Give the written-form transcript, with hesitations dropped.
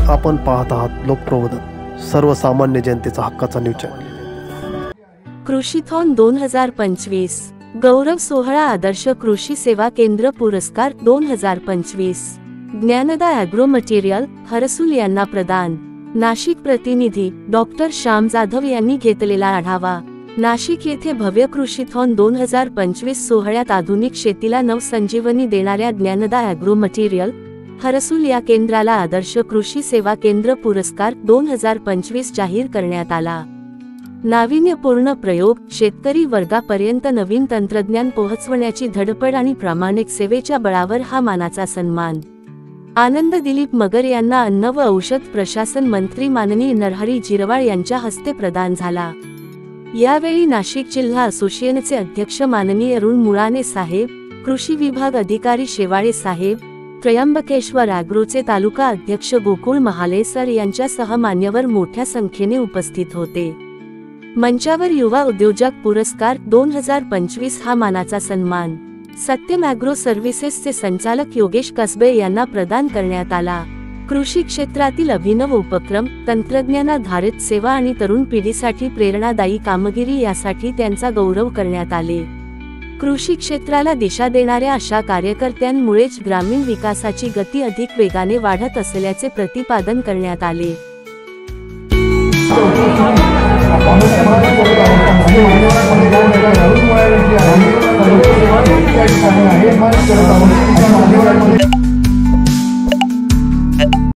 आपण पाहत आहात लोकप्रबोधन, सर्वसामान्य जनतेचा हक्काचा न्यूज चॅनल। कृषीथॉन 2025 गौरव सोहळा आदर्श कृषी सेवा केंद्र पुरस्कार 2025 ज्ञानदा ॲग्रो मटेरियल हरसूल यांना प्रदान। नाशिक प्रतिनिधी डॉक्टर श्याम जाधव यांनी घेतलेला आढावा। नाशिक येथे भव्य कृषीथॉन 2025 सोहळ्यात आधुनिक शेतीला नवसंजीवनी देणाऱ्या ज्ञानदा ॲग्रो मटेरियल हरसूल या केंद्राला आदर्श कृषी सेवा केंद्र पुरस्कार 2025 जाहीर करण्यात आला। नाविन्यपूर्ण प्रयोग, शेतकरी वर्गापर्यंत नवीन तंत्रज्ञान पोहोचवण्याची धडपड आणि प्रामाणिक सेवेच्या बळावर हा मानाचा सन्मान। आनंद दिलीप मगर यांना अन्न व औषध प्रशासन मंत्री माननीय नरहरी झिरवाळ यांच्या हस्ते प्रदान झाला। यावेळी नाशिक जिल्हा असोसिएशनचे अध्यक्ष माननीय अरुण मुळाने साहेब, कृषी विभाग अधिकारी शेवाळे साहेब, त्र्यंबकेश्वर ॲग्रोचे तालुका अध्यक्ष गोकुळ महाले सर यांच्यासह मान्यवर मोठ्या संख्येने उपस्थित होते। मंचावर युवा उद्योजक पुरस्कार 2025 हा मानाचा सन्मान सत्यम ॲग्रो सर्व्हिसेसचे संचालक योगेश कसबे यांना प्रदान करण्यात आला। कृषी क्षेत्रातील अभिनव उपक्रम, तंत्रज्ञानाधारित सेवा आणि तरुण पिढीसाठी प्रेरणादायी कामगिरी यासाठी त्यांचा गौरव करण्यात आले। कृषी क्षेत्राला दिशा देणाऱ्या अशा कार्यकर्त्यांमुळेच ग्रामीण विकासाची गती अधिक वेगाने वाढत असल्याचे प्रतिपादन करण्यात आले। आहे